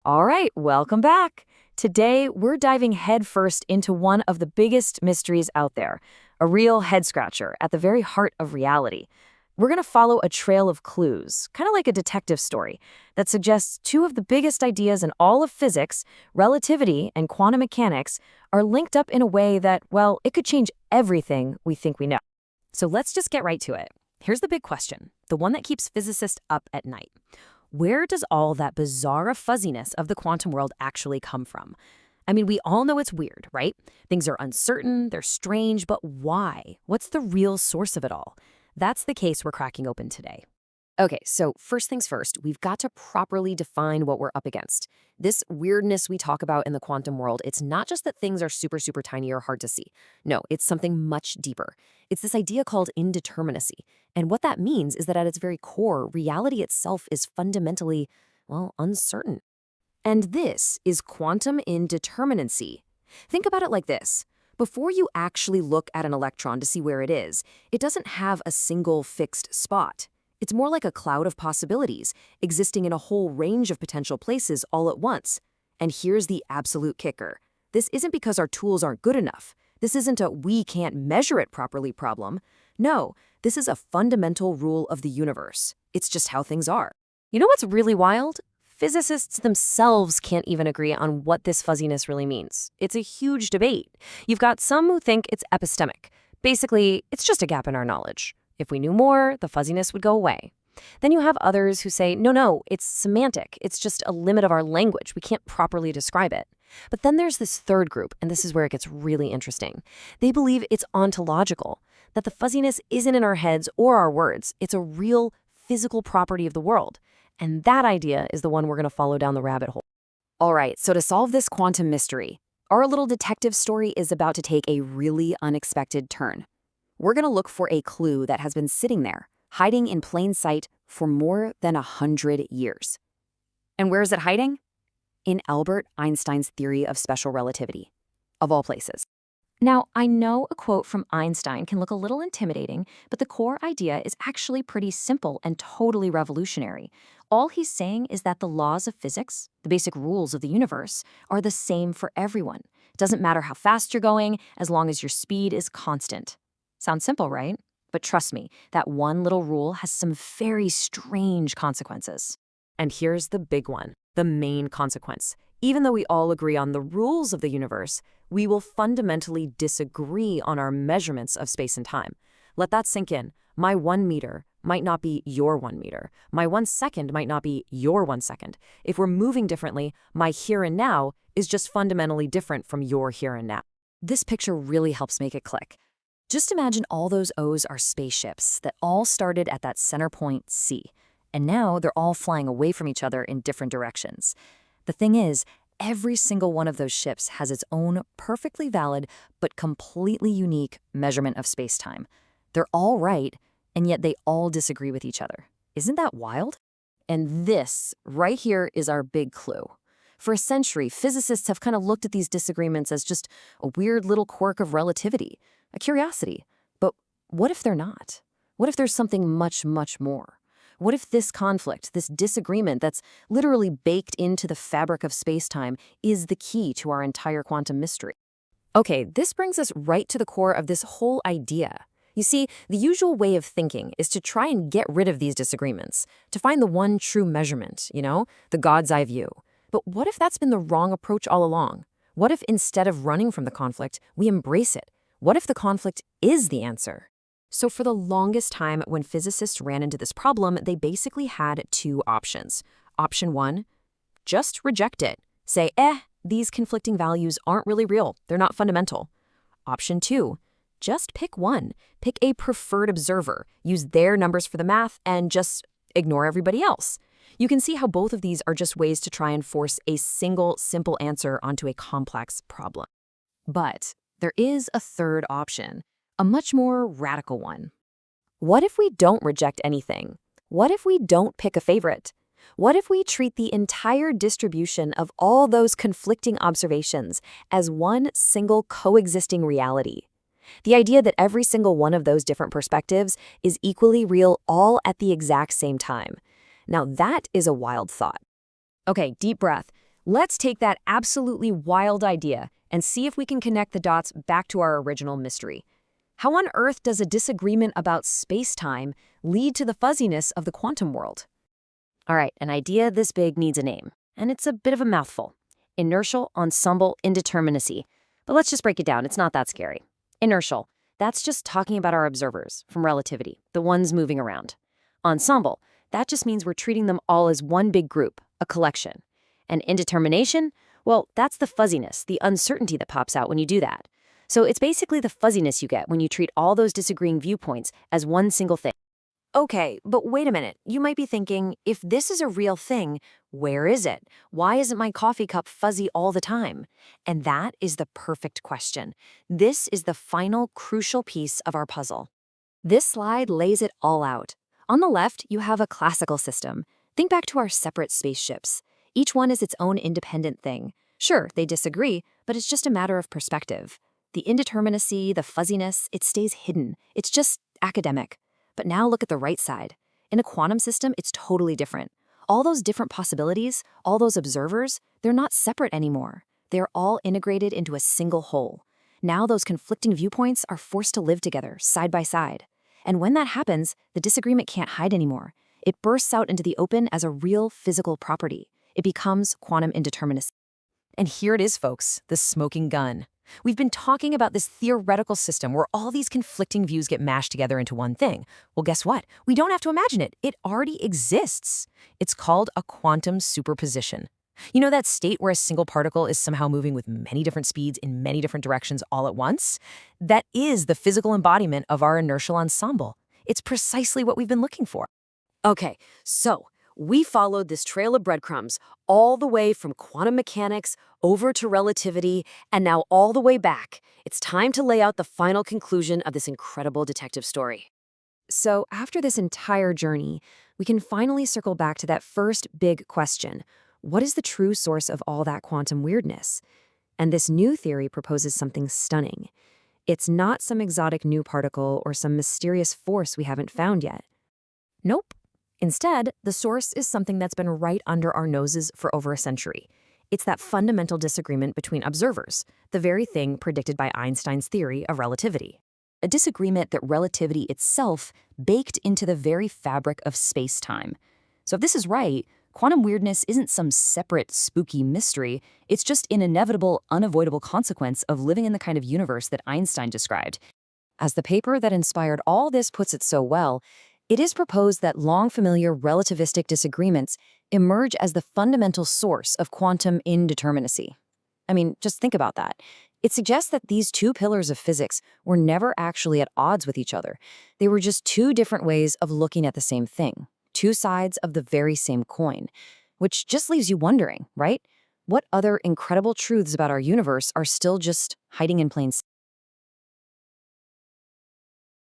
All right, welcome back. Today, we're diving headfirst into one of the biggest mysteries out there, a real head scratcher at the very heart of reality. We're going to follow a trail of clues, kind of like a detective story, that suggests two of the biggest ideas in all of physics, relativity and quantum mechanics, are linked up in a way that, well, it could change everything we think we know. So let's just get right to it. Here's the big question, the one that keeps physicists up at night. Where does all that bizarre fuzziness of the quantum world actually come from? I mean, we all know it's weird, right? Things are uncertain, they're strange, but why? What's the real source of it all? That's the case we're cracking open today. Okay, so first things first, we've got to properly define what we're up against. This weirdness we talk about in the quantum world, it's not just that things are super, super tiny or hard to see. No, it's something much deeper. It's this idea called indeterminacy. And what that means is that at its very core, reality itself is fundamentally, well, uncertain. And this is quantum indeterminacy. Think about it like this. Before you actually look at an electron to see where it is, it doesn't have a single fixed spot. It's more like a cloud of possibilities, existing in a whole range of potential places all at once. And here's the absolute kicker. This isn't because our tools aren't good enough. This isn't a we can't measure it properly problem. No, this is a fundamental rule of the universe. It's just how things are. You know what's really wild? Physicists themselves can't even agree on what this fuzziness really means. It's a huge debate. You've got some who think it's epistemic. Basically, it's just a gap in our knowledge. If we knew more, the fuzziness would go away. Then you have others who say, no, it's semantic. It's just a limit of our language. We can't properly describe it. But then there's this third group, and this is where it gets really interesting. They believe it's ontological, that the fuzziness isn't in our heads or our words. It's a real physical property of the world. And that idea is the one we're going to follow down the rabbit hole. All right, so to solve this quantum mystery, our little detective story is about to take a really unexpected turn. We're going to look for a clue that has been sitting there, hiding in plain sight for more than 100 years. And where is it hiding? In Albert Einstein's theory of special relativity, of all places. Now, I know a quote from Einstein can look a little intimidating, but the core idea is actually pretty simple and totally revolutionary. All he's saying is that the laws of physics, the basic rules of the universe, are the same for everyone. It doesn't matter how fast you're going, as long as your speed is constant. Sounds simple, right? But trust me, that one little rule has some very strange consequences. And here's the big one, the main consequence. Even though we all agree on the rules of the universe, we will fundamentally disagree on our measurements of space and time. Let that sink in. My 1 meter might not be your 1 meter. My 1 second might not be your 1 second. If we're moving differently, my here and now is just fundamentally different from your here and now. This picture really helps make it click. Just imagine all those O's are spaceships that all started at that center point C, and now they're all flying away from each other in different directions. The thing is, every single one of those ships has its own perfectly valid but completely unique measurement of space-time. They're all right, and yet they all disagree with each other. Isn't that wild? And this right here is our big clue. For a century, physicists have kind of looked at these disagreements as just a weird little quirk of relativity, a curiosity. But what if they're not? What if there's something much, much more? What if this conflict, this disagreement that's literally baked into the fabric of space-time is the key to our entire quantum mystery? Okay, this brings us right to the core of this whole idea. You see, the usual way of thinking is to try and get rid of these disagreements, to find the one true measurement, the God's eye view. But what if that's been the wrong approach all along? What if instead of running from the conflict, we embrace it? What if the conflict is the answer? So for the longest time, when physicists ran into this problem, they basically had two options. Option one, just reject it. Say, these conflicting values aren't really real. They're not fundamental. Option two, just pick one. Pick a preferred observer. Use their numbers for the math and just ignore everybody else. You can see how both of these are just ways to try and force a single, simple answer onto a complex problem. But there is a third option, a much more radical one. What if we don't reject anything? What if we don't pick a favorite? What if we treat the entire distribution of all those conflicting observations as one single coexisting reality? The idea that every single one of those different perspectives is equally real all at the exact same time. Now that is a wild thought. Okay, deep breath. Let's take that absolutely wild idea and see if we can connect the dots back to our original mystery. How on earth does a disagreement about space-time lead to the fuzziness of the quantum world? All right, an idea this big needs a name, and it's a bit of a mouthful. Inertial ensemble indeterminacy. But let's just break it down, it's not that scary. Inertial, that's just talking about our observers from relativity, the ones moving around. Ensemble, that just means we're treating them all as one big group, a collection. And indetermination, well, that's the fuzziness, the uncertainty that pops out when you do that. So it's basically the fuzziness you get when you treat all those disagreeing viewpoints as one single thing. Okay, but wait a minute. You might be thinking, if this is a real thing, where is it? Why isn't my coffee cup fuzzy all the time? And that is the perfect question. This is the final crucial piece of our puzzle. This slide lays it all out. On the left, you have a classical system. Think back to our separate spaceships. Each one is its own independent thing. Sure, they disagree, but it's just a matter of perspective. The indeterminacy, the fuzziness, it stays hidden. It's just academic. But now look at the right side. In a quantum system, it's totally different. All those different possibilities, all those observers, they're not separate anymore. They're all integrated into a single whole. Now those conflicting viewpoints are forced to live together, side by side. And when that happens, the disagreement can't hide anymore. It bursts out into the open as a real physical property. It becomes quantum indeterminacy. And here it is, folks, the smoking gun. We've been talking about this theoretical system where all these conflicting views get mashed together into one thing. Well, guess what? We don't have to imagine it. It already exists. It's called a quantum superposition. You know that state where a single particle is somehow moving with many different speeds in many different directions all at once? That is the physical embodiment of our inertial ensemble. It's precisely what we've been looking for. Okay, so we followed this trail of breadcrumbs all the way from quantum mechanics over to relativity, and now all the way back. It's time to lay out the final conclusion of this incredible detective story. So after this entire journey, we can finally circle back to that first big question. What is the true source of all that quantum weirdness? And this new theory proposes something stunning. It's not some exotic new particle or some mysterious force we haven't found yet. Nope. Instead, the source is something that's been right under our noses for over a century. It's that fundamental disagreement between observers, the very thing predicted by Einstein's theory of relativity. A disagreement that relativity itself baked into the very fabric of space-time. So if this is right, quantum weirdness isn't some separate, spooky mystery. It's just an inevitable, unavoidable consequence of living in the kind of universe that Einstein described. As the paper that inspired all this puts it so well, it is proposed that long-familiar relativistic disagreements emerge as the fundamental source of quantum indeterminacy. I mean, just think about that. It suggests that these two pillars of physics were never actually at odds with each other. They were just two different ways of looking at the same thing, two sides of the very same coin, which just leaves you wondering, right? What other incredible truths about our universe are still just hiding in plain sight?